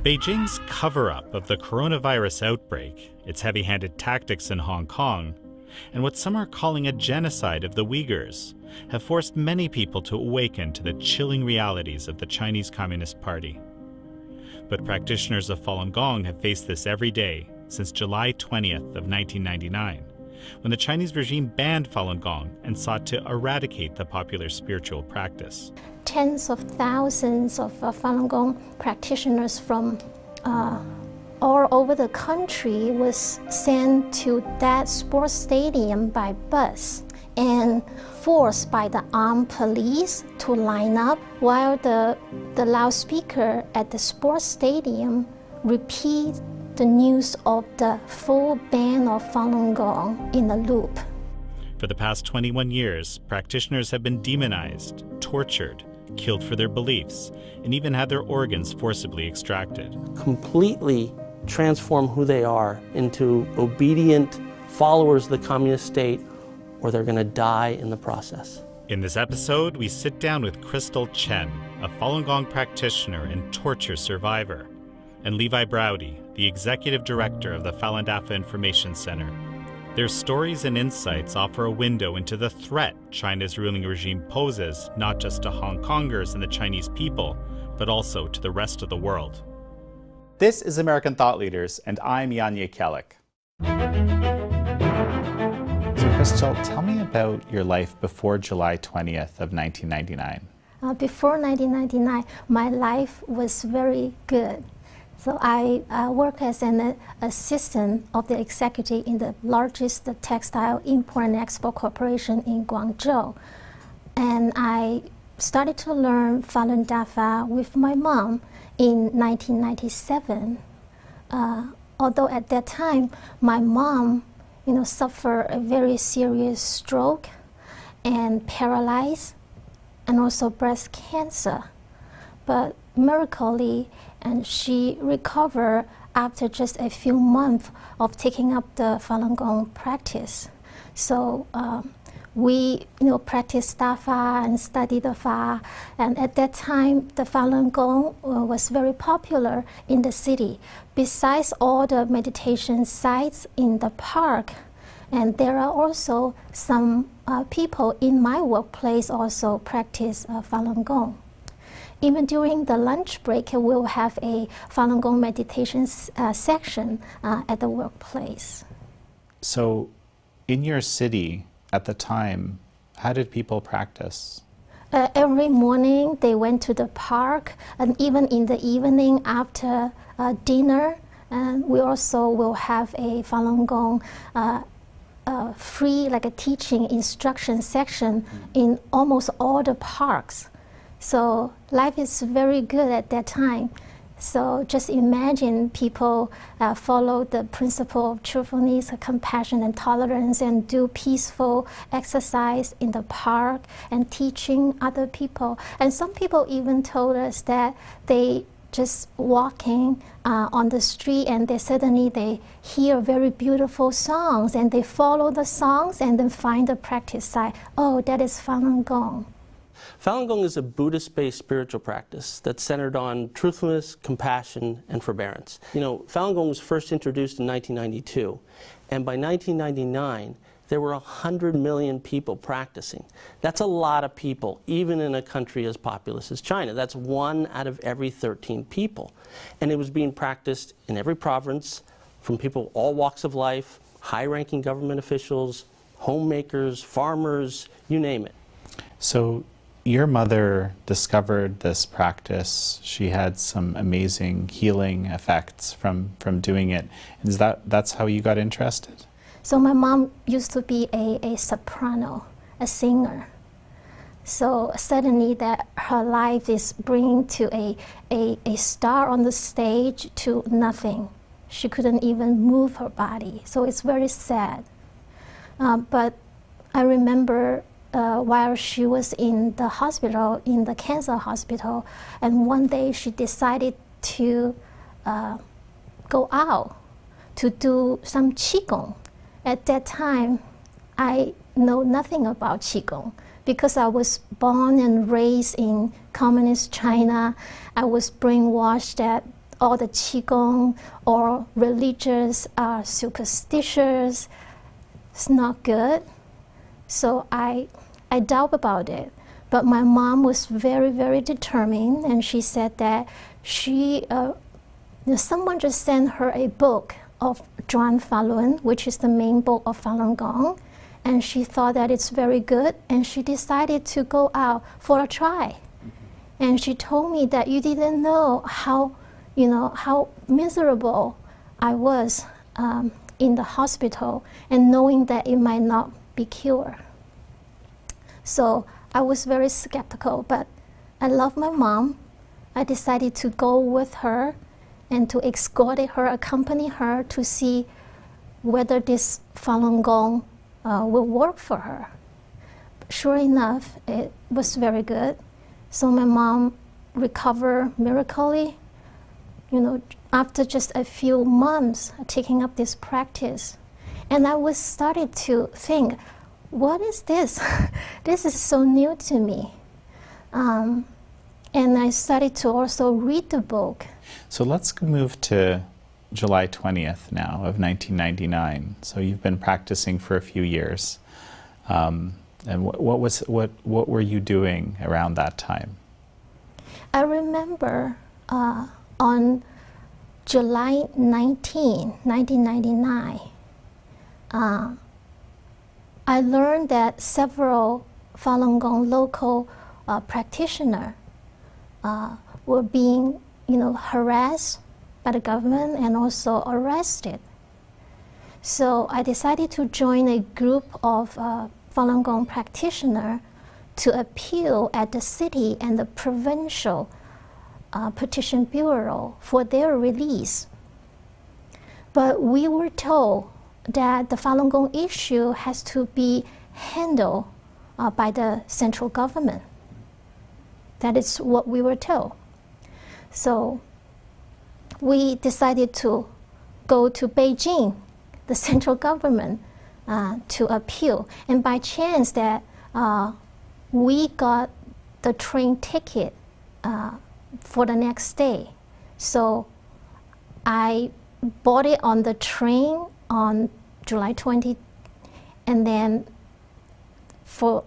Beijing's cover-up of the coronavirus outbreak, its heavy-handed tactics in Hong Kong, and what some are calling a genocide of the Uyghurs, have forced many people to awaken to the chilling realities of the Chinese Communist Party. But practitioners of Falun Gong have faced this every day since July 20th of 1999, when the Chinese regime banned Falun Gong and sought to eradicate the popular spiritual practice. Tens of thousands of Falun Gong practitioners from all over the country was sent to that sports stadium by bus and forced by the armed police to line up while the loudspeaker at the sports stadium repeat the news of the full ban of Falun Gong in a loop. For the past 21 years, practitioners have been demonized, tortured, killed for their beliefs, and even had their organs forcibly extracted. Completely transform who they are into obedient followers of the communist state, or they're going to die in the process. In this episode, we sit down with Crystal Chen, a Falun Gong practitioner and torture survivor, and Levi Browdy, the executive director of the Falun Dafa Information Center. Their stories and insights offer a window into the threat China's ruling regime poses, not just to Hong Kongers and the Chinese people, but also to the rest of the world. This is American Thought Leaders, and I'm Yanya Kellick. So Crystal, tell me about your life before July 20th of 1999. Before 1999, my life was very good. So I work as an assistant of the executive in the largest textile import and export corporation in Guangzhou. And I started to learn Falun Dafa with my mom in 1997. Although at that time, my mom suffered a very serious stroke and paralyzed, and also breast cancer. But miraculously, and she recovered after just a few months of taking up the Falun Gong practice. So we practiced Dafa and studied the Fa, and at that time the Falun Gong was very popular in the city. Besides all the meditation sites in the park, and there are also some people in my workplace also practice Falun Gong. Even during the lunch break, we'll have a Falun Gong meditation section at the workplace. So in your city at the time, how did people practice? Every morning they went to the park, and even in the evening after dinner, and we also will have a Falun Gong free, like a teaching instruction section in almost all the parks. So life is very good at that time. So just imagine people follow the principle of truthfulness, compassion, and tolerance, and do peaceful exercise in the park and teaching other people. And some people even told us that they just walking on the street, and they hear very beautiful songs, and they follow the songs and then find the practice site. Oh, that is Falun Gong. Falun Gong is a Buddhist-based spiritual practice that's centered on truthfulness, compassion, and forbearance. Falun Gong was first introduced in 1992, and by 1999, there were 100 million people practicing. That's a lot of people, even in a country as populous as China. That's 1 out of every 13 people. And it was being practiced in every province, from people all walks of life, high-ranking government officials, homemakers, farmers, you name it. So your mother discovered this practice. She had some amazing healing effects from doing it. Is that's how you got interested? So my mom used to be a soprano, a singer. So suddenly that her life is bringing to a star on the stage to nothing. She couldn't even move her body. So it's very sad. But I remember while she was in the hospital, in the cancer hospital, and one day she decided to go out to do some Qigong. At that time, I know nothing about Qigong because I was born and raised in communist China. I was brainwashed that all the qigong or religious superstitious. It's not good. So I doubt about it. But my mom was very, very determined, and she said that someone just sent her a book of Zhuan Falun, which is the main book of Falun Gong, and she thought that it's very good, and she decided to go out for a try. And she told me that you didn't know how miserable I was in the hospital, and knowing that it might not be cured. So I was very skeptical, but I love my mom. I decided to go with her and to escort her, accompany her to see whether this Falun Gong will work for her. Sure enough, it was very good. So my mom recovered miraculously, after just a few months taking up this practice. And I was started to think, what is this? This is so new to me. And I started to also read the book. So let's move to July 20th now of 1999. So you've been practicing for a few years. And what were you doing around that time? I remember on July 19, 1999, I learned that several Falun Gong local practitioners were being, harassed by the government and also arrested. So I decided to join a group of Falun Gong practitioners to appeal at the city and the provincial petition bureau for their release. But we were told that the Falun Gong issue has to be handled by the central government. That is what we were told. So we decided to go to Beijing, the central government, to appeal. And by chance that we got the train ticket for the next day. So I bought it on the train on July 20, and then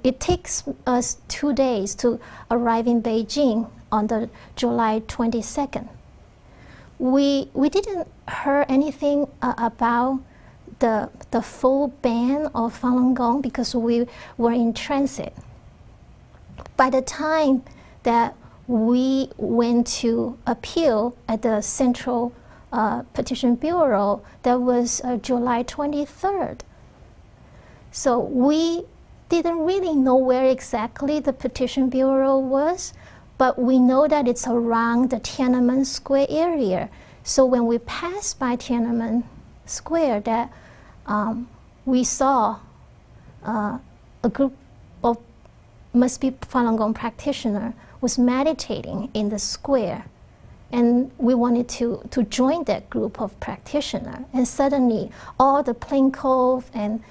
it takes us 2 days to arrive in Beijing on the July 22nd. We didn't hear anything about the full ban of Falun Gong because we were in transit. By the time that we went to appeal at the Central Petition Bureau, that was July 23rd. So we didn't really know where exactly the Petition Bureau was, but we know that it's around the Tiananmen Square area. So when we passed by Tiananmen Square, that we saw a group of must be Falun Gong practitioner was meditating in the square, and we wanted to join that group of practitioners. And suddenly, all the plainclothes and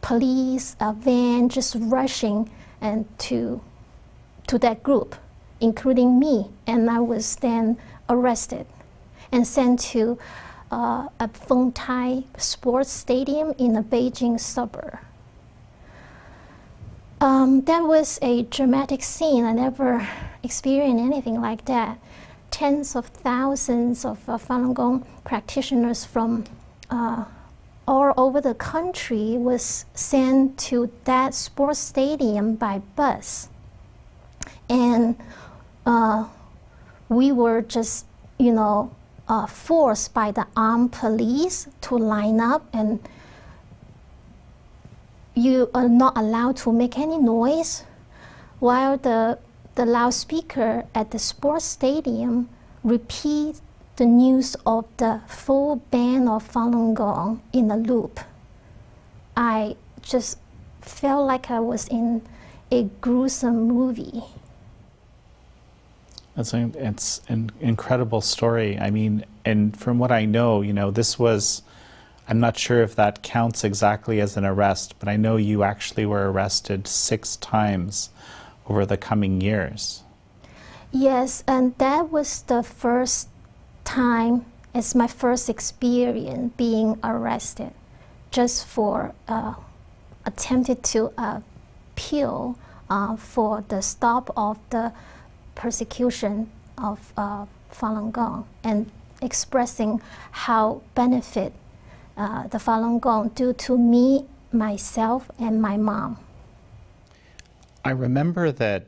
police van just rushing and to that group, including me, and I was then arrested and sent to a Feng Tai sports stadium in a Beijing suburb. That was a dramatic scene. I never experienced anything like that. Tens of thousands of Falun Gong practitioners from all over the country was sent to that sports stadium by bus. And we were just, forced by the armed police to line up, and you are not allowed to make any noise, while the loudspeaker at the sports stadium repeats the news of the full ban of Falun Gong in a loop. I just felt like I was in a gruesome movie. It's an incredible story. I mean, and from what I know, this was, I'm not sure if that counts exactly as an arrest, but I know you actually were arrested 6 times over the coming years. Yes, and that was the first time is my first experience being arrested just for attempted to appeal for the stop of the persecution of Falun Gong and expressing how benefit the Falun Gong due to me, myself, and my mom. I remember that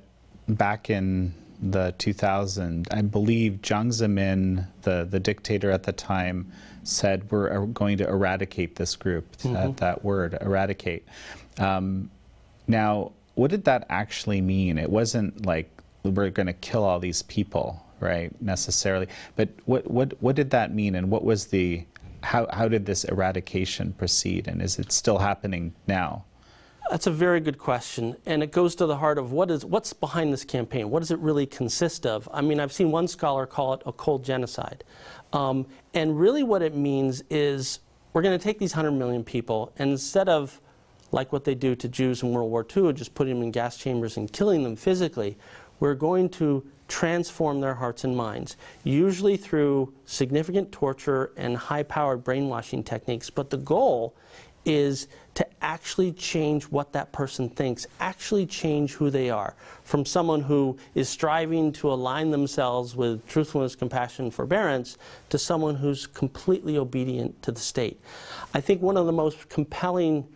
back in the 2000, I believe Jiang Zemin, the dictator at the time, said we're going to eradicate this group, that word, eradicate. Now, what did that actually mean? It wasn't like we're going to kill all these people, right, necessarily. But what did that mean, and what was the, how did this eradication proceed, and is it still happening now? That's a very good question, and it goes to the heart of what's behind this campaign. What does it really consist of? I mean, I've seen one scholar call it a cold genocide. And really what it means is we're going to take these 100 million people, and instead of, like what they do to Jews in World War II, just putting them in gas chambers and killing them physically, we're going to transform their hearts and minds, usually through significant torture and high-powered brainwashing techniques. But the goal is to actually change what that person thinks, actually change who they are, from someone who is striving to align themselves with truthfulness, compassion, and forbearance, to someone who's completely obedient to the state. I think one of the most compelling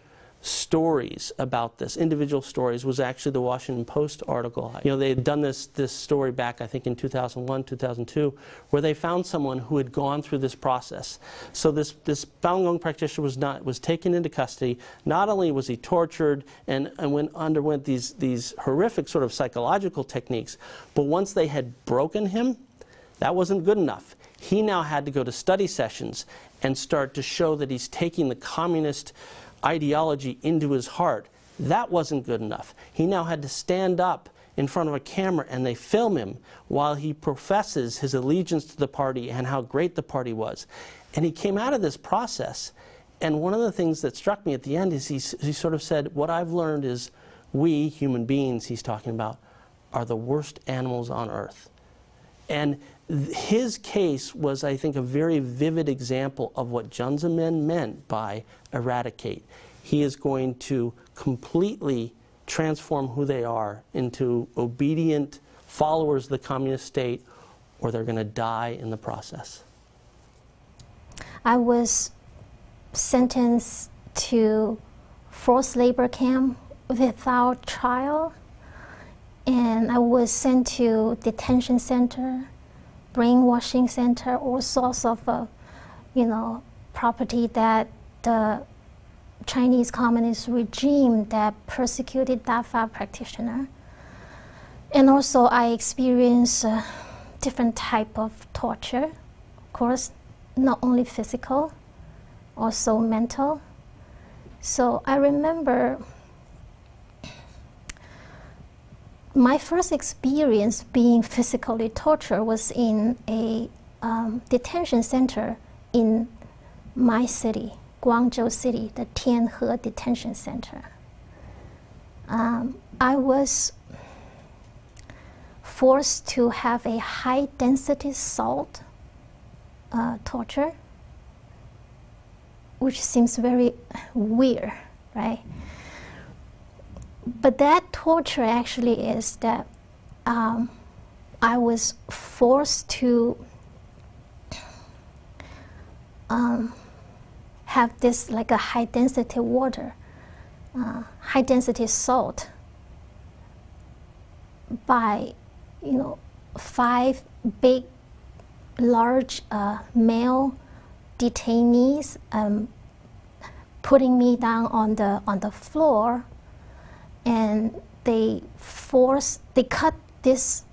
stories about this, individual stories, was actually the Washington Post article. You know, they had done this story back, I think, in 2001, 2002, where they found someone who had gone through this process. So this Falun Gong practitioner was taken into custody. Not only was he tortured and underwent these horrific sort of psychological techniques, but once they had broken him, that wasn't good enough. He now had to go to study sessions and start to show that he's taking the communist ideology into his heart. That wasn't good enough. He now had to stand up in front of a camera and they film him while he professes his allegiance to the party and how great the party was. And he came out of this process, and one of the things that struck me at the end is he sort of said, what I've learned is we, human beings, he's talking about, are the worst animals on earth. And his case was, I think, a very vivid example of what Jiang Zemin meant by eradicate. He is going to completely transform who they are into obedient followers of the communist state, or they're going to die in the process. I was sentenced to forced labor camp without trial, and I was sent to detention center, brainwashing center, all sorts of, property that the Chinese Communist regime that persecuted Dafa practitioner. And also I experienced different type of torture, of course, not only physical, also mental. So I remember my first experience being physically tortured was in a detention center in my city, Guangzhou City, the Tianhe Detention Center. I was forced to have a high-density salt torture, which seems very weird, right? But that torture actually is that I was forced to have this like a high-density water, high-density salt by, 5 big, large male detainees putting me down on the floor. And they cut this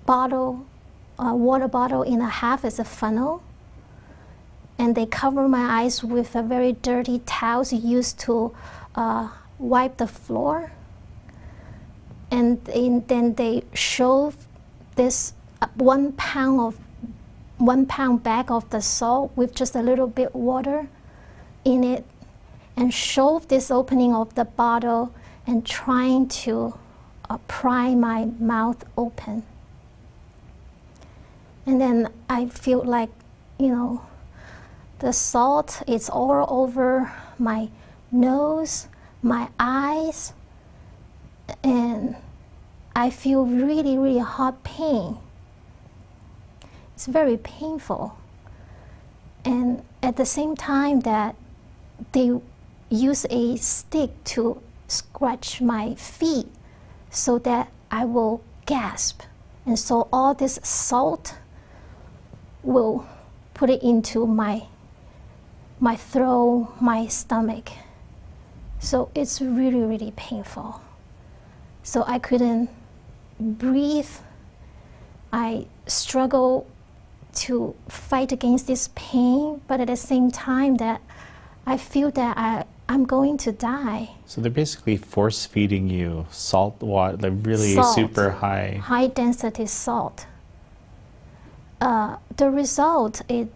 bottle, water bottle in half as a funnel, and they cover my eyes with a very dirty towels used to wipe the floor. And then they shove this 1 pound bag of the salt with just a little bit water in it, and shove this opening of the bottle and trying to pry my mouth open. And then I feel like the salt is all over my nose, my eyes, and I feel really, really hot pain. It's very painful. And at the same time that they use a stick to scratch my feet so that I will gasp. And so all this salt will put it into my throat, my stomach. So it's really, really painful. So I couldn't breathe. I struggle to fight against this pain, but at the same time that I feel that I'm going to die. So they're basically force feeding you salt water, like really Salt, super high density salt. The result, it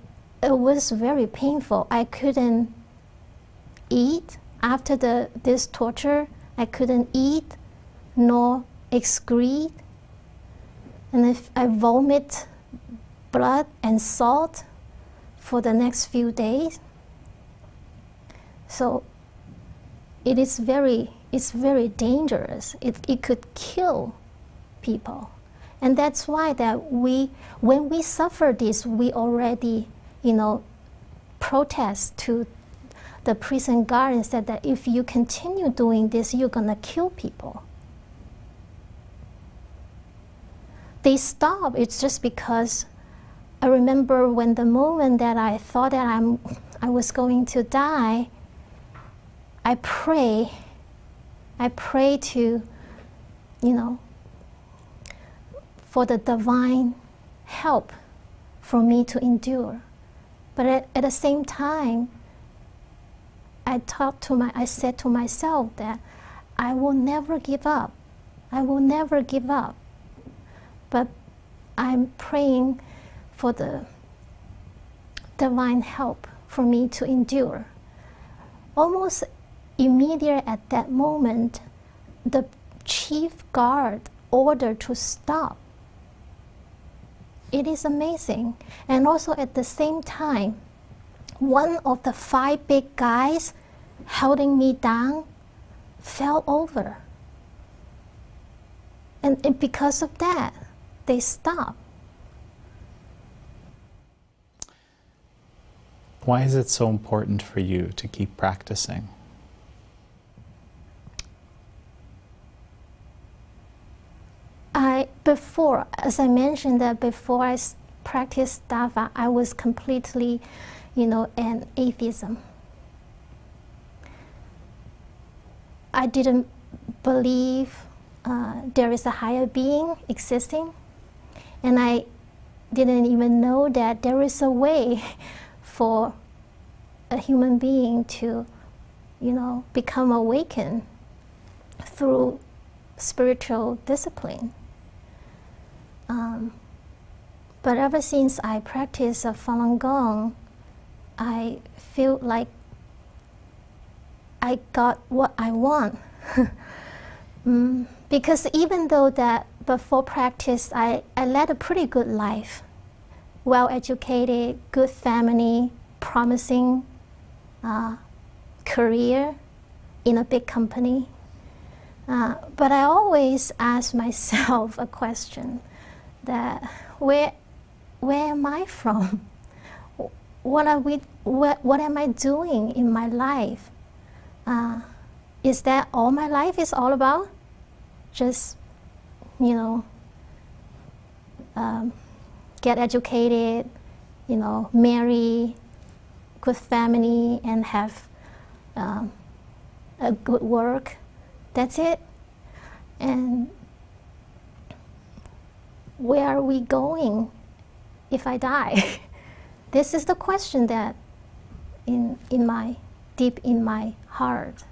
was very painful. I couldn't eat after this torture. I couldn't eat nor excrete. And if I vomit blood and salt for the next few days. So it's very dangerous. It could kill people. And that's why that when we suffer this, we already, protest to the prison guard and said that if you continue doing this, you're gonna kill people. They stop. It's just because I remember when the moment that I thought that I was going to die, I pray to, for the divine help for me to endure. But at the same time, I said to myself that I will never give up. I will never give up. But I'm praying for the divine help for me to endure. Almost immediate at that moment, the chief guard ordered to stop. It is amazing. And also at the same time, one of the 5 big guys holding me down fell over. And because of that, they stopped. Why is it so important for you to keep practicing? Before, as I mentioned, that before I practiced Dava, I was completely, an atheism. I didn't believe there is a higher being existing, and I didn't even know that there is a way for a human being to, become awakened through spiritual discipline. But ever since I practiced Falun Gong, I feel like I got what I want. Because even though that before practice, I led a pretty good life, well-educated, good family, promising career in a big company. But I always ask myself a question that where am I from? What am I doing in my life? Is that all my life is all about? Just, get educated, marry, good family, and have a good work. That's it. And where are we going if I die? This is the question that deep in my heart.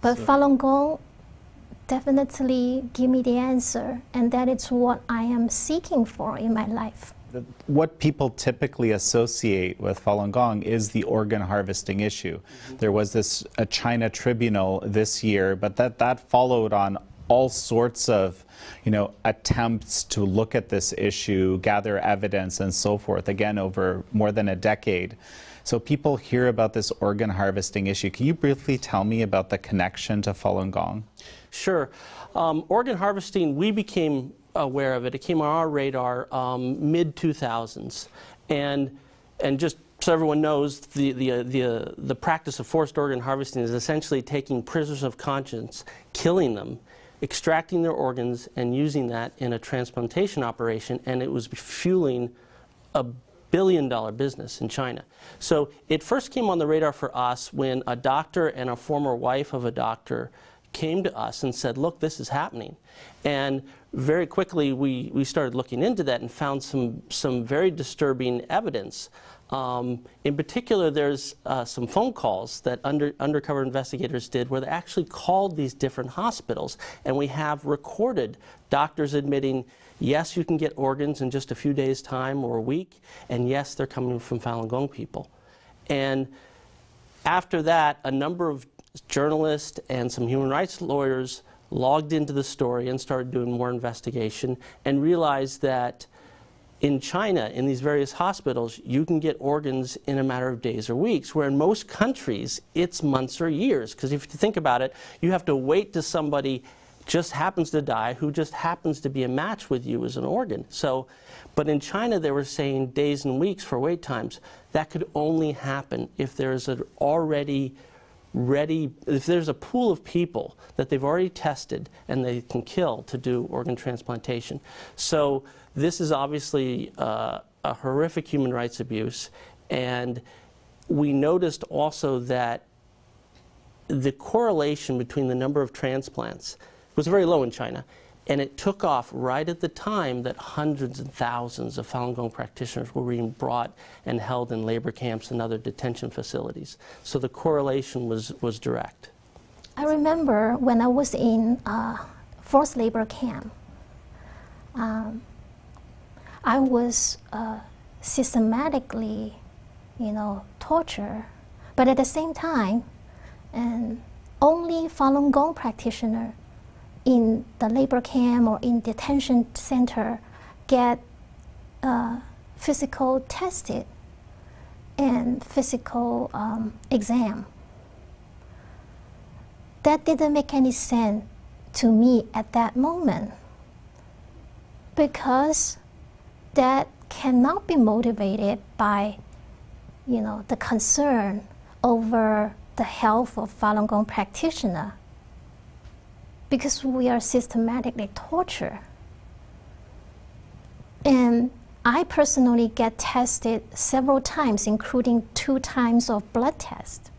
But Falun Gong definitely give me the answer, and that is what I am seeking for in my life. What people typically associate with Falun Gong is the organ harvesting issue. There was a China tribunal this year, but that followed on all sorts of, attempts to look at this issue, gather evidence, and so forth, again, over more than a decade. So people hear about this organ harvesting issue. Can you briefly tell me about the connection to Falun Gong? Sure. Organ harvesting, we became aware of it. It came on our radar mid-2000s. And just so everyone knows, the practice of forced organ harvesting is essentially taking prisoners of conscience, killing them, extracting their organs, and using that in a transplantation operation, and it was fueling a billion-dollar business in China. So it first came on the radar for us when a doctor and a former wife of a doctor came to us and said, look, this is happening. And very quickly we started looking into that and found some very disturbing evidence. In particular, there's some phone calls that undercover investigators did where they actually called these different hospitals, and we have recorded doctors admitting, yes, you can get organs in just a few days' time or a week, and yes, they're coming from Falun Gong people. And after that, a number of journalists and some human rights lawyers logged into the story and started doing more investigation and realized that in China, in these various hospitals, you can get organs in a matter of days or weeks, where in most countries, it's months or years. Because if you think about it, you have to wait till somebody just happens to die who just happens to be a match with you as an organ. So, but in China, they were saying days and weeks for wait times. That could only happen if there's an already ready, if there's a pool of people that they've already tested and they can kill to do organ transplantation. So this is obviously a horrific human rights abuse, and we noticed also that the correlation between the number of transplants was very low in China, and it took off right at the time that hundreds and thousands of Falun Gong practitioners were being brought and held in labor camps and other detention facilities. So the correlation was direct. I remember when I was in forced labor camp, I was systematically, tortured, but at the same time, and only Falun Gong practitioner in the labor camp or in detention center get physical tested and physical exam. That didn't make any sense to me at that moment, because that cannot be motivated by, the concern over the health of Falun Gong practitioner, because we are systematically tortured. And I personally get tested several times, including 2 times of blood test.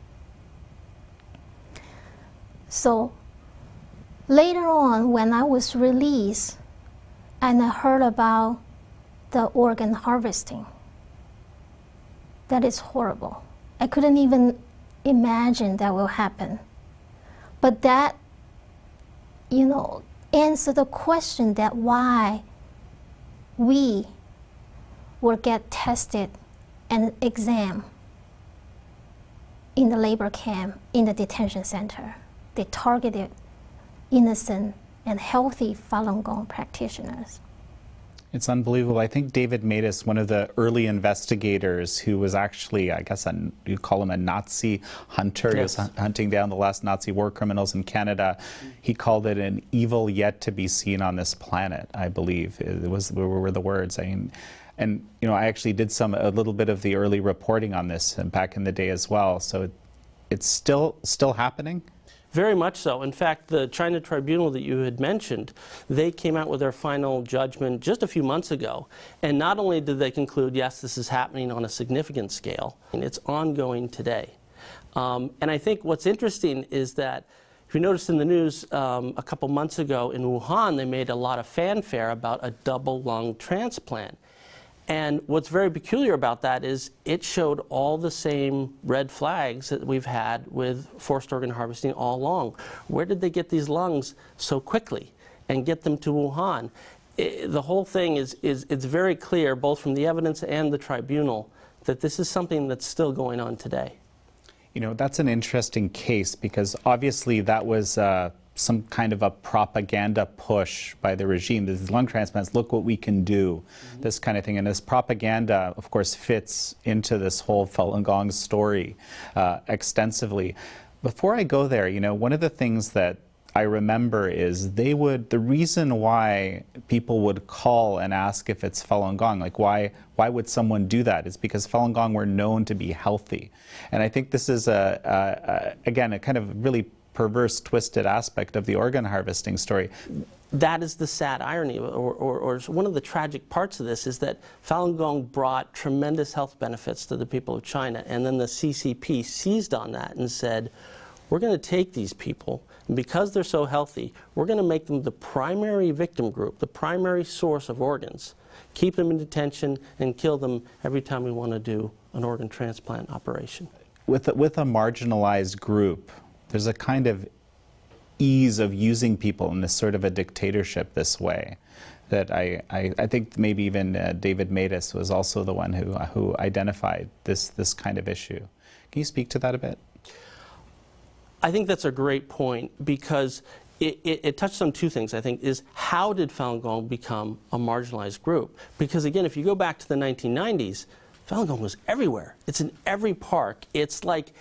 So later on, when I was released and I heard about the organ harvesting, that is horrible. I couldn't even imagine that will happen. But that, answer the question that why we will get tested and examined in the labor camp, in the detention center. They targeted innocent and healthy Falun Gong practitioners. It's unbelievable. I think David Matus, one of the early investigators who was actually, I guess, you call him a Nazi hunter. Yes. He was hunting down the last Nazi war criminals in Canada. He called it an evil yet to be seen on this planet, I believe. Were the words. I actually did a little bit of the early reporting on this back in the day as well. So it's still happening? Very much so. In fact, the China tribunal that you had mentioned, they came out with their final judgment just a few months ago. And not only did they conclude, yes, this is happening on a significant scale, and it's ongoing today. And I think what's interesting is that, if you noticed in the news a couple months ago in Wuhan, they made a lot of fanfare about a double lung transplant. And what's very peculiar about that is it showed all the same red flags that we've had with forced organ harvesting all along. Where did they get these lungs so quickly and get them to Wuhan? The whole thing it's very clear, both from the evidence and the tribunal, that this is something that's still going on today. That's an interesting case, because obviously that was some kind of a propaganda push by the regime. These lung transplants, look what we can do, this kind of thing. And this propaganda, of course, fits into this whole Falun Gong story extensively. Before I go there, you know, one of the things that I remember is the reason why people would call and ask if it's Falun Gong, like why would someone do that, is because Falun Gong were known to be healthy. And I think this is, again, a kind of really perverse, twisted aspect of the organ harvesting story. That is the sad irony, or one of the tragic parts of this, is that Falun Gong brought tremendous health benefits to the people of China, and then the CCP seized on that and said, we're going to take these people, and because they're so healthy, we're going to make them the primary victim group, the primary source of organs, keep them in detention, and kill them every time we want to do an organ transplant operation. With a marginalized group, there's a kind of ease of using people in this sort of a dictatorship this way that I think maybe even David Matus was also the one who identified this kind of issue. Can you speak to that a bit? I think that's a great point, because it touched on two things, I think, is how did Falun Gong become a marginalized group? Because again, if you go back to the 1990s, Falun Gong was everywhere. It's in every park. It's like,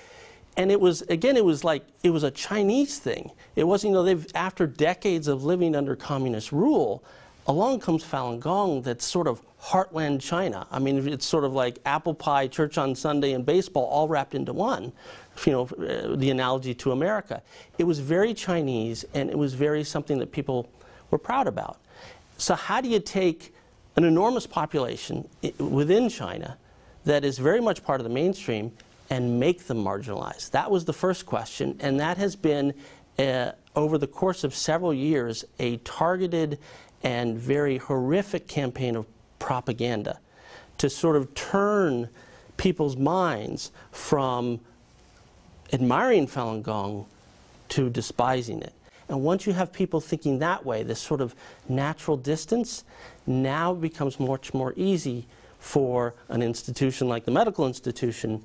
and it was, again, it was like, it was a Chinese thing. It wasn't, you know, after decades of living under communist rule, along comes Falun Gong that's sort of heartland China. I mean, it's sort of like apple pie, church on Sunday, and baseball all wrapped into one, you know, the analogy to America. It was very Chinese, and it was very something that people were proud about. So how do you take an enormous population within China that is very much part of the mainstream and make them marginalized? That was the first question, and that has been, over the course of several years, a targeted and very horrific campaign of propaganda to sort of turn people's minds from admiring Falun Gong to despising it. And once you have people thinking that way, this sort of natural distance, now it becomes much more easy for an institution like the medical institution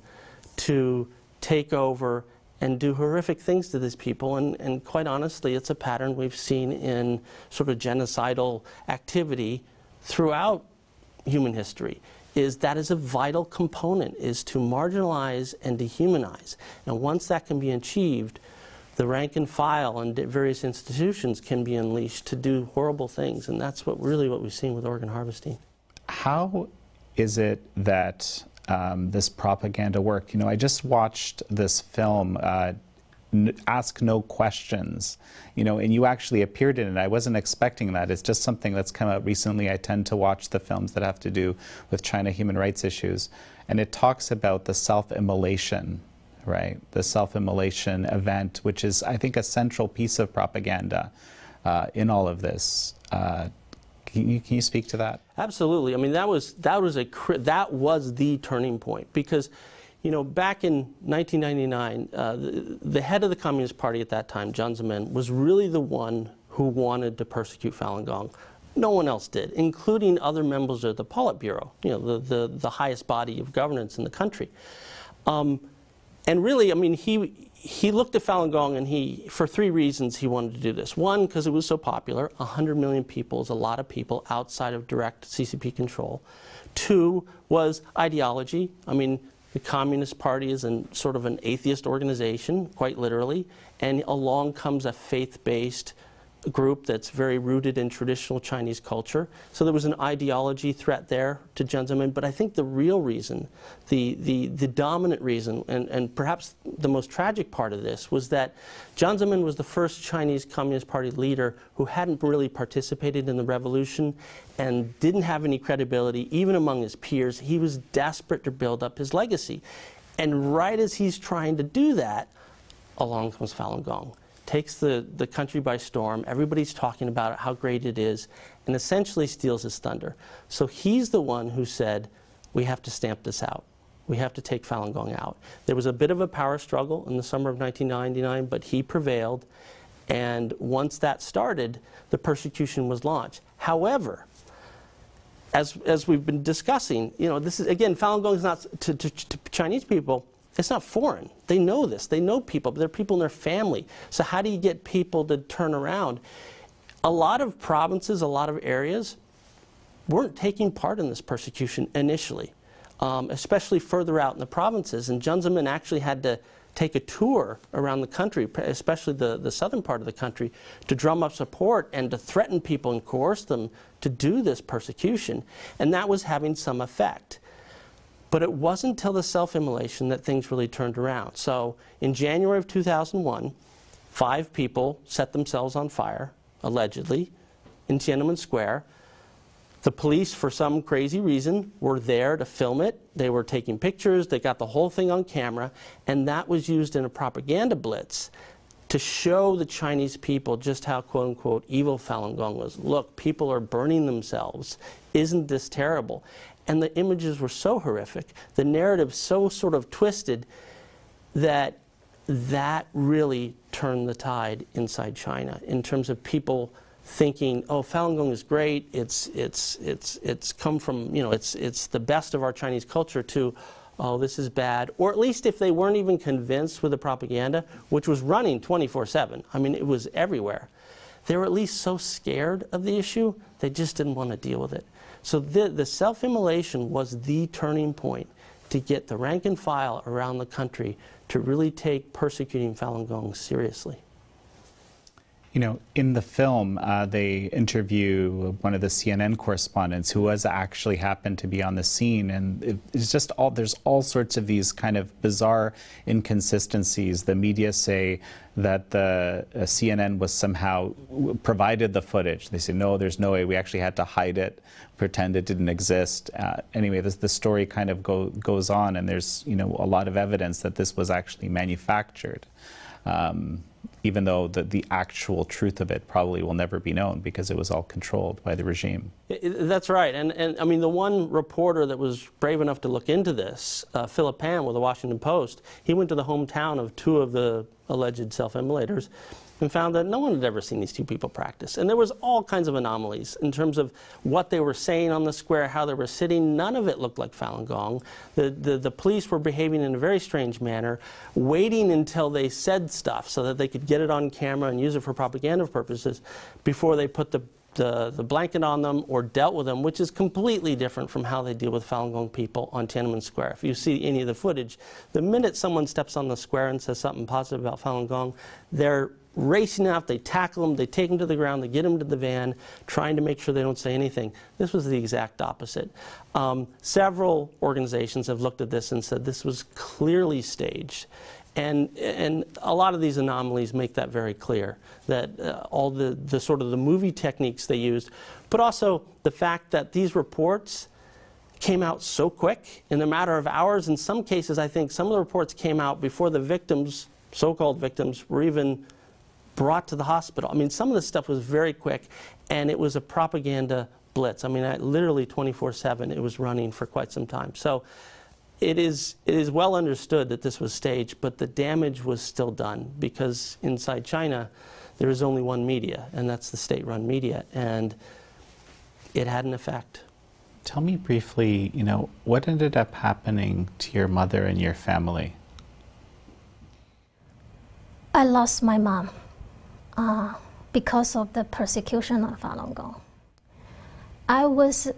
to take over and do horrific things to these people. And quite honestly, it's a pattern we've seen in sort of genocidal activity throughout human history. That is a vital component, is to marginalize and dehumanize. And once that can be achieved, the rank and file and various institutions can be unleashed to do horrible things. And that's really what we've seen with organ harvesting. How is it that this propaganda work? You know, I just watched this film, Ask No Questions, you know, and you actually appeared in it. I wasn't expecting that. It's just something that's come out recently. I tend to watch the films that have to do with China human rights issues. And it talks about the self-immolation, right? The self-immolation event, which is, I think, a central piece of propaganda in all of this. Can you speak to that? Absolutely. I mean, that was the turning point, because, you know, back in 1999, the head of the Communist Party at that time, Jiang Zemin, was really the one who wanted to persecute Falun Gong. No one else did, including other members of the Politburo, you know, the highest body of governance in the country. And really, I mean, he looked at Falun Gong, and for three reasons he wanted to do this. One, because it was so popular. 100 million people is a lot of people outside of direct CCP control. Two was ideology. I mean, the Communist Party is sort of an atheist organization, quite literally, and along comes a faith-based group that's very rooted in traditional Chinese culture. So there was an ideology threat there to Jiang Zemin. But I think the real reason, the dominant reason, and perhaps the most tragic part of this, was that Jiang Zemin was the first Chinese Communist Party leader who hadn't really participated in the revolution and didn't have any credibility, even among his peers. He was desperate to build up his legacy. And right as he's trying to do that, along comes Falun Gong. Takes the country by storm. Everybody's talking about it, how great it is, and essentially steals his thunder. So he's the one who said, we have to stamp this out. We have to take Falun Gong out. There was a bit of a power struggle in the summer of 1999, but he prevailed. And once that started, the persecution was launched. However, as we've been discussing, you know, this is, again, Falun Gong is not, to Chinese people, it's not foreign. They know this. They know people. They're people in their family. So how do you get people to turn around? A lot of provinces, a lot of areas weren't taking part in this persecution initially, especially further out in the provinces. And Jiang Zemin actually had to take a tour around the country, especially the southern part of the country, to drum up support and to threaten people and coerce them to do this persecution. And that was having some effect. But it wasn't until the self-immolation that things really turned around. So in January of 2001, 5 people set themselves on fire, allegedly, in Tiananmen Square. The police, for some crazy reason, were there to film it. They were taking pictures. They got the whole thing on camera. And that was used in a propaganda blitz to show the Chinese people just how, quote-unquote, evil Falun Gong was. Look, people are burning themselves. Isn't this terrible? And the images were so horrific, the narrative so sort of twisted, that that really turned the tide inside China in terms of people thinking, oh, Falun Gong is great, it's come from, you know, it's the best of our Chinese culture, to, oh, this is bad. Or at least if they weren't even convinced with the propaganda, which was running 24/7, I mean, it was everywhere, they were at least so scared of the issue, they just didn't want to deal with it. So the self-immolation was the turning point to get the rank and file around the country to really take persecuting Falun Gong seriously. You know, in the film, they interview one of the CNN correspondents who was actually happened to be on the scene, and it's just there's all sorts of these kind of bizarre inconsistencies. The media say that the CNN was somehow provided the footage. They say, no, there's no way, we actually had to hide it, pretend it didn't exist. Anyway, the story kind of goes on, and there's, you know, a lot of evidence that this was actually manufactured. Even though the actual truth of it probably will never be known because it was all controlled by the regime. That's right. And I mean, the one reporter that was brave enough to look into this, Philip Pan with the Washington Post, he went to the hometown of 2 of the alleged self-immolators and found that no one had ever seen these 2 people practice. And there was all kinds of anomalies in terms of what they were saying on the square, how they were sitting. None of it looked like Falun Gong. The police were behaving in a very strange manner, waiting until they said stuff so that they could get it on camera and use it for propaganda purposes before they put the blanket on them or dealt with them, which is completely different from how they deal with Falun Gong people on Tiananmen Square. If you see any of the footage, the minute someone steps on the square and says something positive about Falun Gong, they're racing out, they tackle them, they take them to the ground, they get them to the van, trying to make sure they don't say anything. This was the exact opposite. Several organizations have looked at this and said this was clearly staged. And a lot of these anomalies make that very clear, that all the sort of the movie techniques they used, but also the fact that these reports came out so quick, in a matter of hours. In some cases, I think some of the reports came out before the victims, so-called victims, were even brought to the hospital. I mean, some of this stuff was very quick, and it was a propaganda blitz. I mean, literally 24/7, it was running for quite some time. So it is well understood that this was staged, but the damage was still done, because inside China, there is only one media, and that's the state-run media, and it had an effect. Tell me briefly, you know, what ended up happening to your mother and your family? I lost my mom because of the persecution of Falun Gong. I was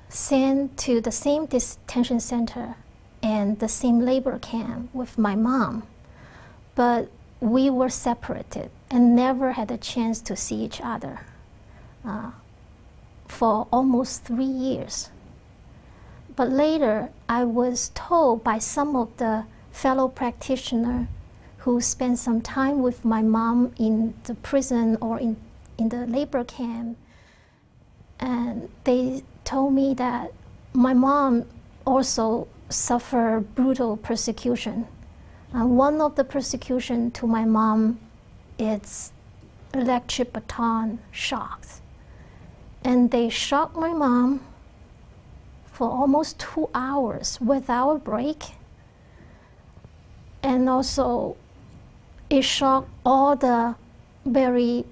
sent to the same detention center and the same labor camp with my mom, but we were separated and never had a chance to see each other for almost 3 years. But later, I was told by some of the fellow practitioners who spent some time with my mom in the prison or in the labor camp, and they told me that my mom also suffered brutal persecution. One of the persecution to my mom is electric baton shocks. And they shocked my mom for almost 2 hours without a break. And also, it shocked all the very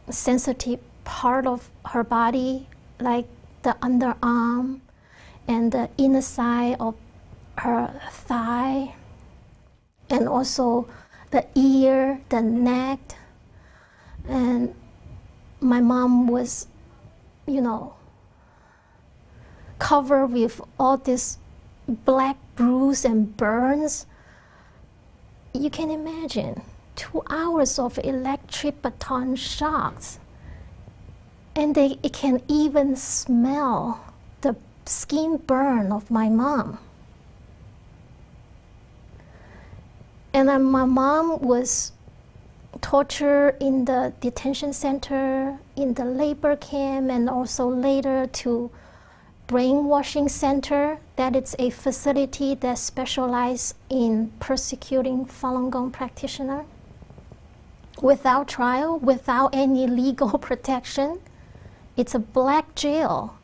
sensitive part of her body, like the underarm and the inner side of her thigh, and also the ear, the neck. And my mom was, you know, covered with all this black bruise and burns. You can imagine 2 hours of electric baton shocks. And it can even smell the skin burn of my mom. And then my mom was tortured in the detention center, in the labor camp, and also later to brainwashing center. That is a facility that specializes in persecuting Falun Gong practitioners without trial, without any legal protection. It's a black jail.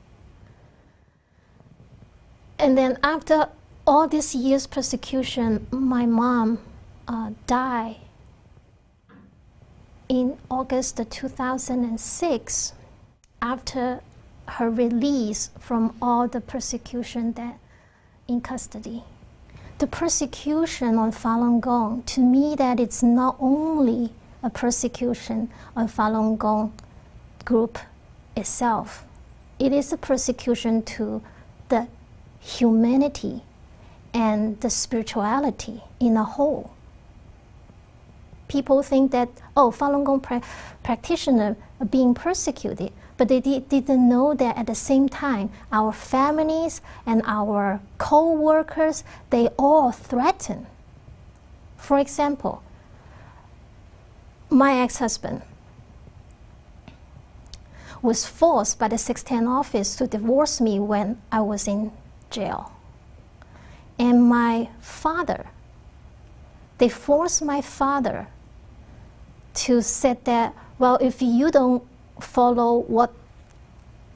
And then after all these years persecution, my mom died in August of 2006 after her release from all the persecution that in custody. The persecution on Falun Gong, to me, that it's not only a persecution on Falun Gong group itself. It is a persecution to the humanity and the spirituality in a whole. People think that, oh, Falun Gong practitioners are being persecuted, but they didn't know that at the same time, our families and our co-workers, they all threaten. For example, my ex-husband was forced by the 610 office to divorce me when I was in jail. And my father, they forced my father to say that, well, if you don't follow what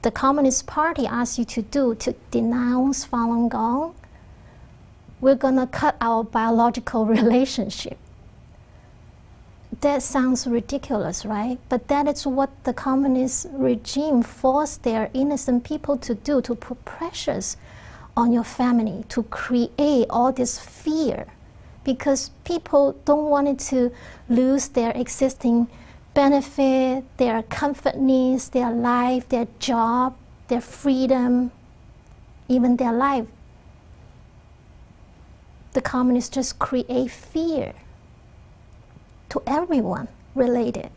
the Communist Party asks you to do, to denounce Falun Gong, we're gonna cut our biological relationship. That sounds ridiculous, right? But that is what the communist regime forced their innocent people to do, to put pressures on your family, to create all this fear, because people don't want to lose their existing benefit, their comfort needs, their life, their job, their freedom, even their life. The communists just create fear to everyone related.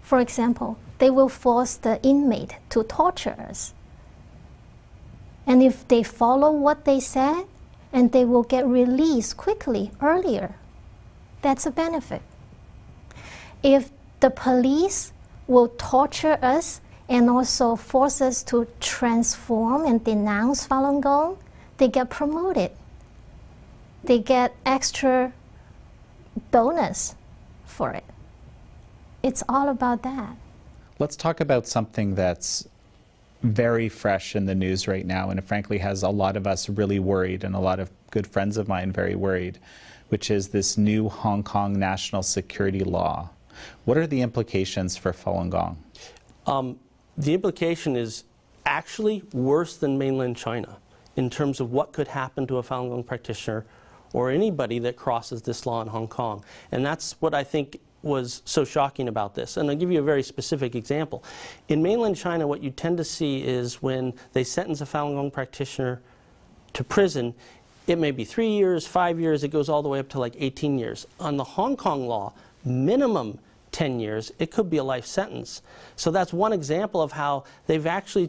For example, they will force the inmate to torture us. And if they follow what they said, and they will get released quickly, earlier, that's a benefit. If the police will torture us and also force us to transform and denounce Falun Gong, they get promoted. They get extra bonus for it. It's all about that. Let's talk about something that's very fresh in the news right now, and it frankly has a lot of us really worried, and a lot of good friends of mine very worried, which is this new Hong Kong national security law. What are the implications for Falun Gong? The implication is actually worse than mainland China in terms of what could happen to a Falun Gong practitioner or anybody that crosses this law in Hong Kong. And that's what I think was so shocking about this. And I'll give you a very specific example. In mainland China, what you tend to see is when they sentence a Falun Gong practitioner to prison, it may be 3 years, 5 years, it goes all the way up to like 18 years. On the Hong Kong law, minimum 10 years, it could be a life sentence. So that's one example of how they've actually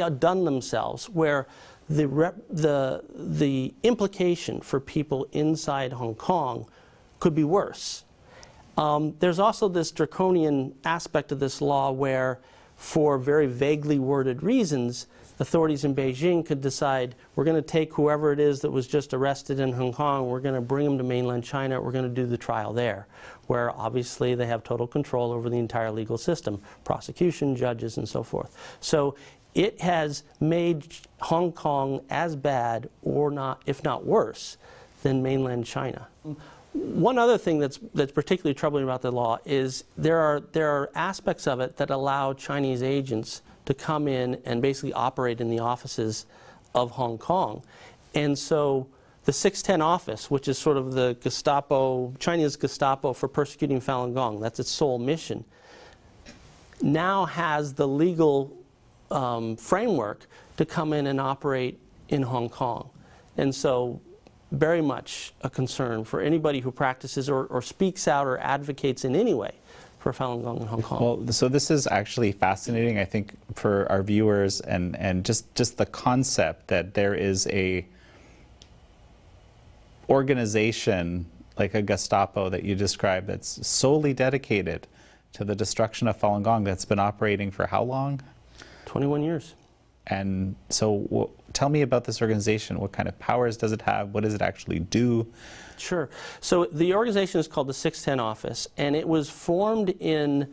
outdone themselves, where the implication for people inside Hong Kong could be worse. There's also this draconian aspect of this law where, for very vaguely worded reasons, authorities in Beijing could decide, we're going to take whoever it is that was just arrested in Hong Kong, we're going to bring them to mainland China, we're going to do the trial there, where obviously they have total control over the entire legal system, prosecution, judges, and so forth. So it has made Hong Kong as bad, or not, if not worse, than mainland China. One other thing that's particularly troubling about the law is there are aspects of it that allow Chinese agents to come in and basically operate in the offices of Hong Kong. And so the 610 office, which is sort of the Gestapo, China's Gestapo for persecuting Falun Gong, that's its sole mission, now has the legal framework to come in and operate in Hong Kong. And so very much a concern for anybody who practices or speaks out or advocates in any way for Falun Gong in Hong Kong. Well, so this is actually fascinating, I think, for our viewers, and just the concept that there is a organization like a Gestapo that you described that's solely dedicated to the destruction of Falun Gong that's been operating for how long? 21 years. And so tell me about this organization. What kind of powers does it have? What does it actually do? Sure. So the organization is called the 610 Office, and it was formed in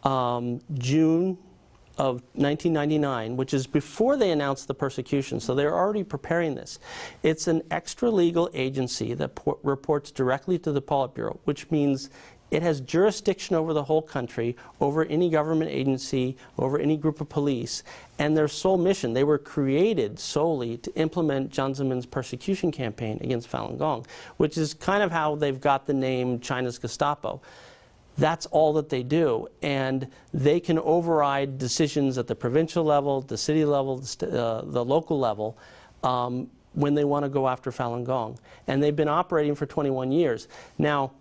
June of 1999, which is before they announced the persecution. So they're already preparing this. It's an extra-legal agency that reports directly to the Politburo, which means it has jurisdiction over the whole country, over any government agency, over any group of police, and their sole mission, they were created solely to implement Jiang Zemin's persecution campaign against Falun Gong, which is kind of how they've got the name China's Gestapo. That's all that they do, and they can override decisions at the provincial level, the city level, the local level, when they want to go after Falun Gong. And they've been operating for 21 years. Now,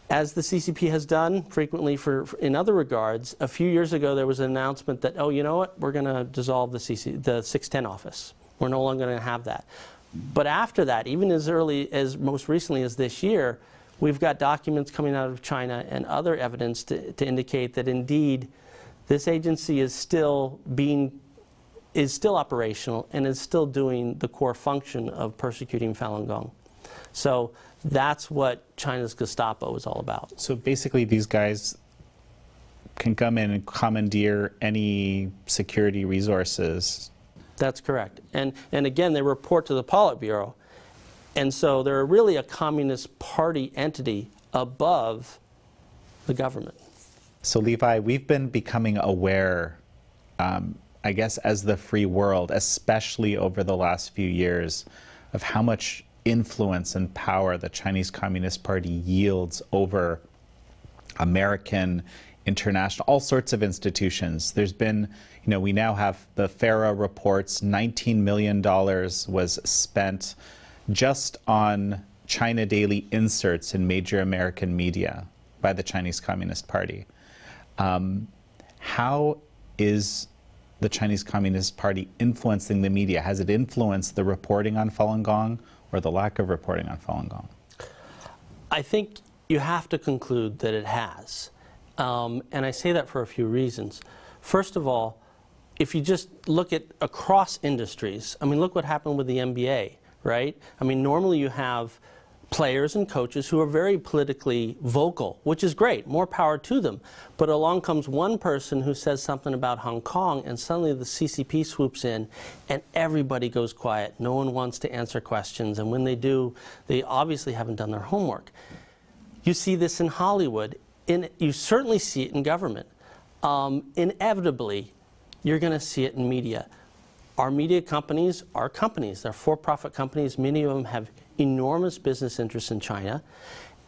as the CCP has done frequently in other regards, a few years ago there was an announcement that, oh, you know what, we're going to dissolve the 610 office. We're no longer going to have that. But after that, even as early as most recently as this year, we've got documents coming out of China and other evidence to indicate that indeed this agency is still operational and is still doing the core function of persecuting Falun Gong. So that's what China's Gestapo is all about. So basically these guys can come in and commandeer any security resources. That's correct. And again, they report to the Politburo. And so they're really a Communist Party entity above the government. So Levi, we've been becoming aware, I guess, as the free world, especially over the last few years, of how much influence and power the Chinese Communist Party yields over American, international, all sorts of institutions. There's been, you know, we now have the FARA reports, $19 million was spent just on China Daily inserts in major American media by the Chinese Communist Party. How is the Chinese Communist Party influencing the media? Has it influenced the reporting on Falun Gong or the lack of reporting on Falun Gong? I think you have to conclude that it has. And I say that for a few reasons. First of all, if you just look at across industries, I mean, look what happened with the NBA, right? I mean, normally you have players and coaches who are very politically vocal, which is great, more power to them. But along comes one person who says something about Hong Kong, and suddenly the CCP swoops in, and everybody goes quiet. No one wants to answer questions, and when they do, they obviously haven't done their homework. You see this in Hollywood. You certainly see it in government. Inevitably, you're going to see it in media. Our media companies are companies. They're for-profit companies. Many of them have enormous business interests in China.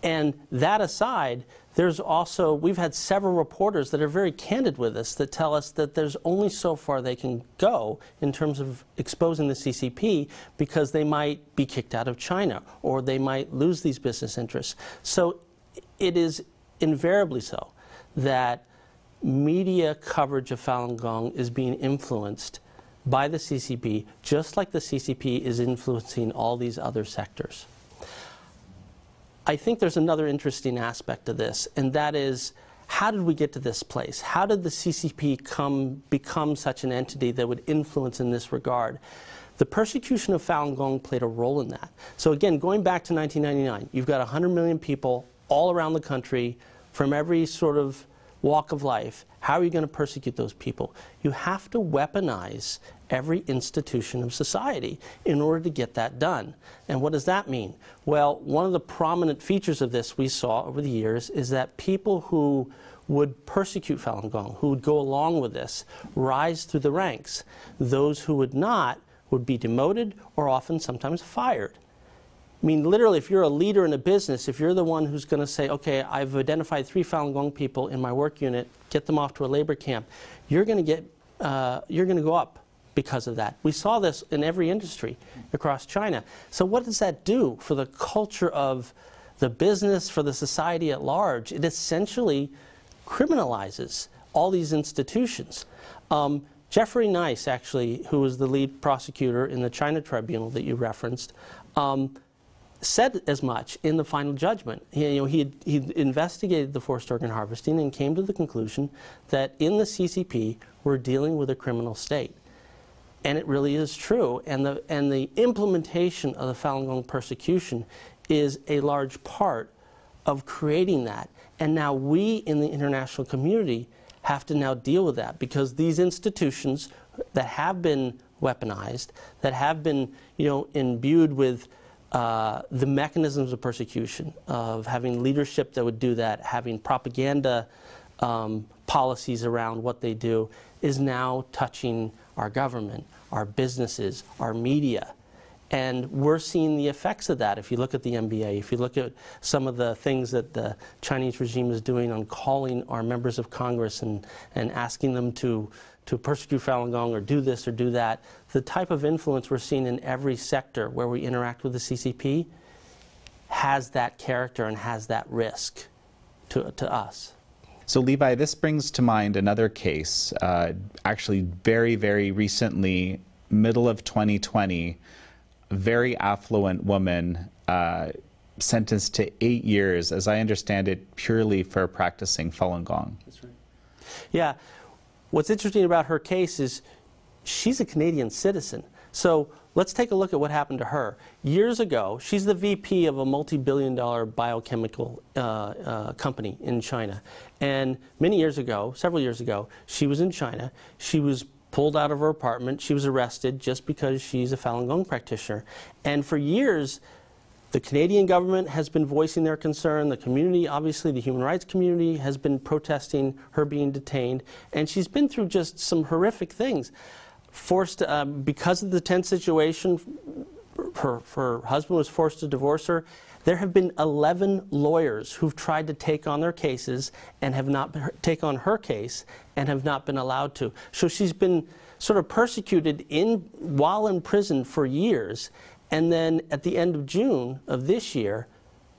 And that aside, there's also, we've had several reporters that are very candid with us that tell us that there's only so far they can go in terms of exposing the CCP because they might be kicked out of China or they might lose these business interests. So it is invariably so that media coverage of Falun Gong is being influenced by the CCP, just like the CCP is influencing all these other sectors. I think there's another interesting aspect to this, and that is, how did we get to this place? How did the CCP become such an entity that would influence in this regard? The persecution of Falun Gong played a role in that. So again, going back to 1999, you've got 100 million people all around the country from every sort of walk of life. How are you going to persecute those people? You have to weaponize every institution of society in order to get that done. And what does that mean? Well, one of the prominent features of this we saw over the years is that people who would persecute Falun Gong, who would go along with this, rise through the ranks. Those who would not would be demoted or often sometimes fired. I mean, literally, if you're a leader in a business, if you're the one who's going to say, okay, I've identified 3 Falun Gong people in my work unit, get them off to a labor camp, you're going to go up because of that. We saw this in every industry across China. So what does that do for the culture of the business, for the society at large? It essentially criminalizes all these institutions. Jeffrey Nice, actually, who was the lead prosecutor in the China tribunal that you referenced, said as much in the final judgment. He investigated the forced organ harvesting and came to the conclusion that in the CCP we're dealing with a criminal state. And it really is true. And the implementation of the Falun Gong persecution is a large part of creating that. And now we in the international community have to now deal with that, because these institutions that have been weaponized, that have been imbued with the mechanisms of persecution, of having leadership that would do that, having propaganda policies around what they do, is now touching our government, our businesses, our media. And we're seeing the effects of that. If you look at the NBA, if you look at some of the things that the Chinese regime is doing on calling our members of Congress and asking them to persecute Falun Gong or do this or do that, the type of influence we're seeing in every sector where we interact with the CCP has that character and has that risk to us. So Levi, this brings to mind another case, actually very, very recently, middle of 2020, a very affluent woman sentenced to 8 years, as I understand it, purely for practicing Falun Gong. That's right. Yeah. What's interesting about her case is she's a Canadian citizen. So let's take a look at what happened to her. Years ago, she's the VP of a multi-billion-dollar biochemical company in China. And many years ago, several years ago, she was in China. She was pulled out of her apartment. She was arrested just because she's a Falun Gong practitioner. And for years, the Canadian government has been voicing their concern. The community, obviously the human rights community, has been protesting her being detained. And she's been through just some horrific things. Forced, because of the tense situation, her husband was forced to divorce her. There have been 11 lawyers who've tried to take on their cases and have not take on her case and have not been allowed to. So she's been sort of persecuted while in prison for years. And then at the end of June of this year,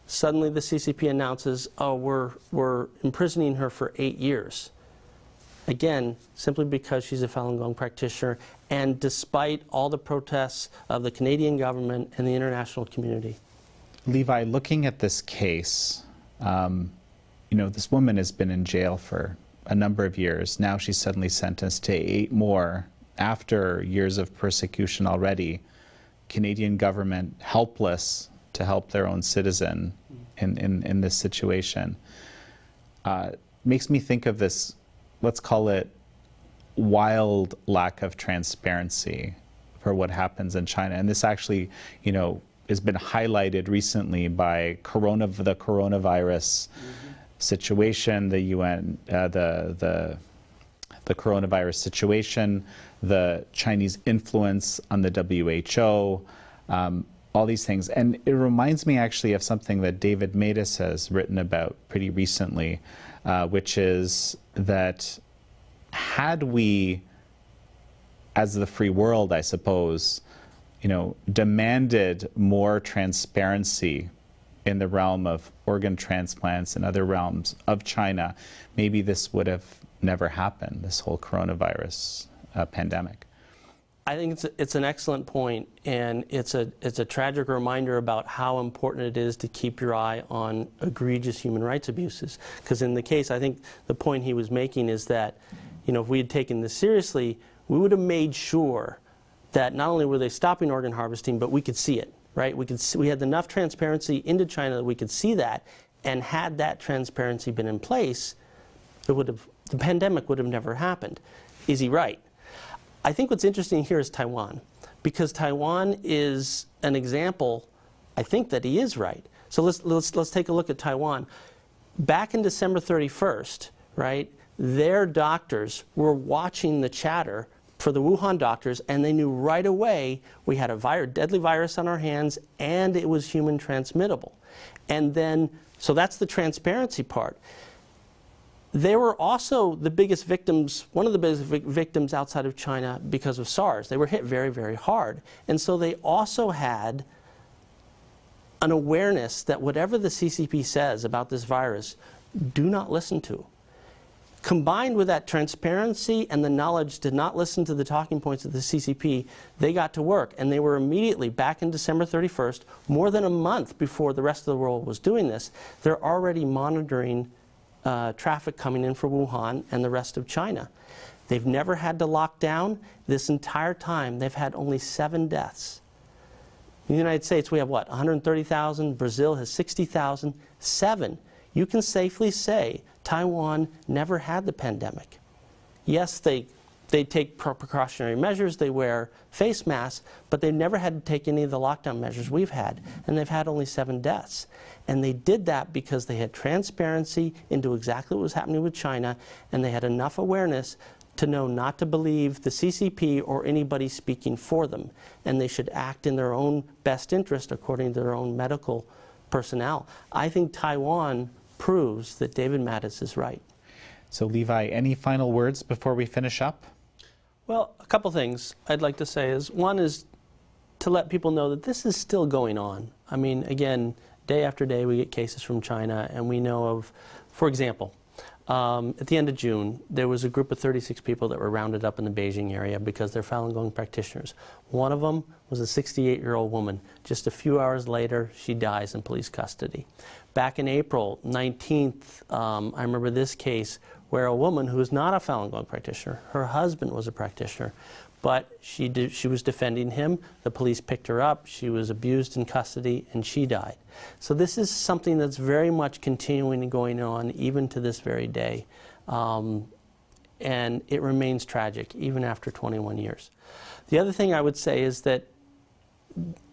suddenly the CCP announces, oh, we're imprisoning her for 8 years. Again, simply because she's a Falun Gong practitioner, and despite all the protests of the Canadian government and the international community. Levi, looking at this case, this woman has been in jail for a number of years. Now she's suddenly sentenced to 8 more after years of persecution already. Canadian government helpless to help their own citizen in this situation. Makes me think of this, let's call it, wild lack of transparency for what happens in China. And this actually, has been highlighted recently by the coronavirus situation, the UN, the coronavirus situation, the Chinese influence on the WHO, all these things. And it reminds me actually of something that David Matus has written about pretty recently, which is that had we, as the free world, I suppose, demanded more transparency in the realm of organ transplants and other realms of China, maybe this would have never happened, this whole coronavirus pandemic. I think it's an excellent point, and it's a tragic reminder about how important it is to keep your eye on egregious human rights abuses. Because in the case, I think the point he was making is that, if we had taken this seriously, we would have made sure that not only were they stopping organ harvesting, but we could see it, right? We had enough transparency into China that we could see that, and had that transparency been in place, the pandemic would have never happened. Is he right? I think what's interesting here is Taiwan, because Taiwan is an example, I think, that he is right. So let's take a look at Taiwan. Back in December 31st, right, their doctors were watching the chatter for the Wuhan doctors, and they knew right away we had a deadly virus on our hands and it was human transmittable. And then, so that's the transparency part. They were also the biggest victims, one of the biggest victims outside of China because of SARS. They were hit very, very hard. And so they also had an awareness that whatever the CCP says about this virus, do not listen to. Combined with that transparency and the knowledge to not listen to the talking points of the CCP, they got to work. And they were immediately, back in December 31st, more than a month before the rest of the world was doing this, they're already monitoring traffic coming in for Wuhan and the rest of China. They've never had to lock down. This entire time, they've had only 7 deaths. In the United States, we have what, 130,000? Brazil has 60,000. 7. You can safely say Taiwan never had the pandemic. Yes, they take precautionary measures, they wear face masks, but they've never had to take any of the lockdown measures we've had, and they've had only 7 deaths. And they did that because they had transparency into exactly what was happening with China, and they had enough awareness to know not to believe the CCP or anybody speaking for them, and they should act in their own best interest according to their own medical personnel. I think Taiwan proves that David Mattes is right. So Levi, any final words before we finish up? Well, a couple things I'd like to say is, one is to let people know that this is still going on. I mean, again, day after day we get cases from China, and we know of, for example, at the end of June, there was a group of 36 people that were rounded up in the Beijing area because they're Falun Gong practitioners. One of them was a 68-year-old woman. Just a few hours later, she dies in police custody. Back in April 19th, I remember this case where a woman who was not a Falun Gong practitioner, her husband was a practitioner, but she was defending him. The police picked her up. She was abused in custody, and she died. So this is something that's very much continuing and going on even to this very day. And it remains tragic, even after 21 years. The other thing I would say is that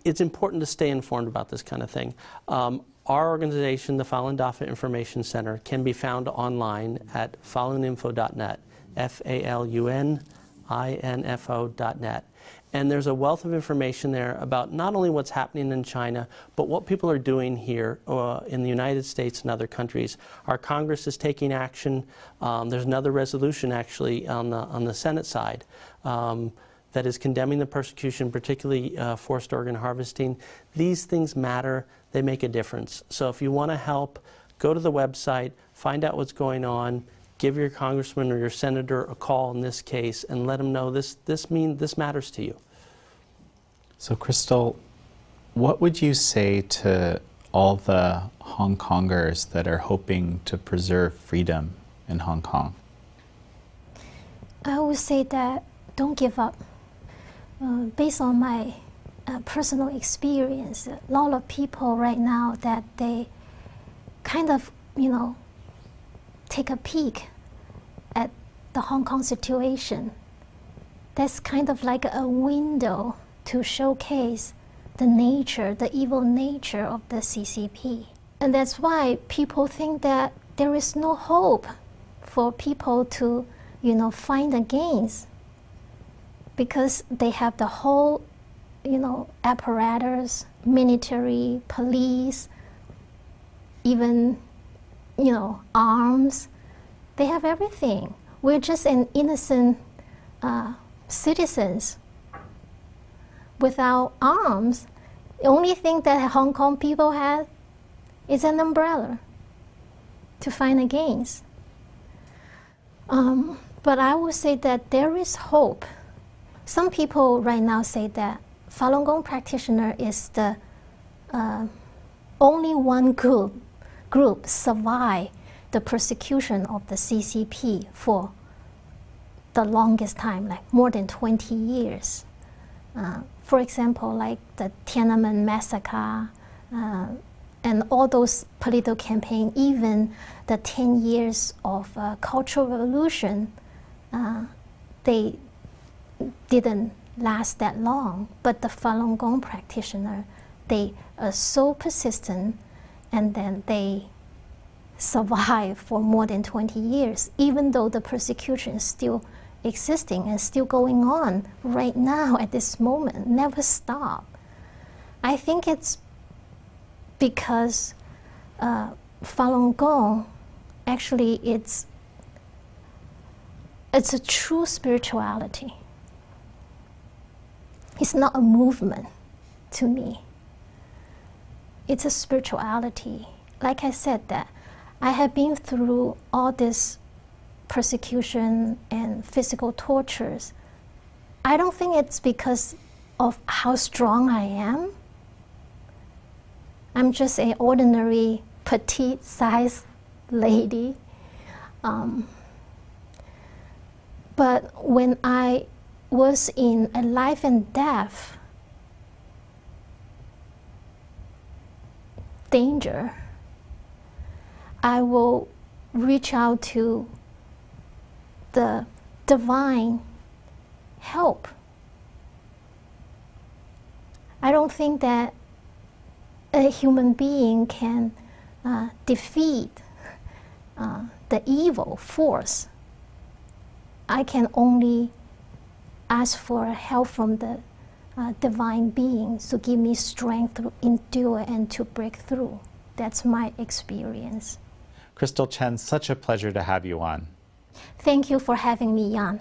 it's important to stay informed about this kind of thing. Our organization, the Falun Dafa Information Center, can be found online at faluninfo.net, faluninfo.net. And there's a wealth of information there about not only what's happening in China, but what people are doing here in the United States and other countries. Our Congress is taking action. There's another resolution actually on the Senate side that is condemning the persecution, particularly forced organ harvesting. These things matter. They make a difference. So if you want to help, go to the website, find out what's going on, give your congressman or your senator a call in this case, and let them know this matters to you. So Crystal, what would you say to all the Hong Kongers that are hoping to preserve freedom in Hong Kong? I would say that don't give up. Based on my personal experience, a lot of people right now that they kind of, take a peek at the Hong Kong situation. That's kind of like a window to showcase the nature, the evil nature of the CCP. And that's why people think that there is no hope for people to, find the gains, because they have the whole, apparatus, military, police, even, arms. They have everything. We're just an innocent citizens without arms. The only thing that Hong Kong people have is an umbrella to find the gains. But I would say that there is hope. Some people right now say that Falun Gong practitioner is the only one group survive the persecution of the CCP for the longest time, like more than 20 years. For example, like the Tiananmen massacre and all those political campaigns, even the 10 years of Cultural Revolution, they didn't last that long. But the Falun Gong practitioner, they are so persistent, and then they survive for more than 20 years, even though the persecution is still existing and still going on right now at this moment, never stop. I think it's because Falun Gong, actually it's a true spirituality. It's not a movement to me. It's a spirituality. Like I said, that I have been through all this persecution and physical tortures. I don't think it's because of how strong I am. I'm just an ordinary petite-sized lady. But when I was in a life and death danger, I will reach out to the divine help. I don't think that a human being can defeat the evil force. I can only ask for help from the divine beings to give me strength to endure and to break through. That's my experience. Crystal Chen, such a pleasure to have you on. Thank you for having me on.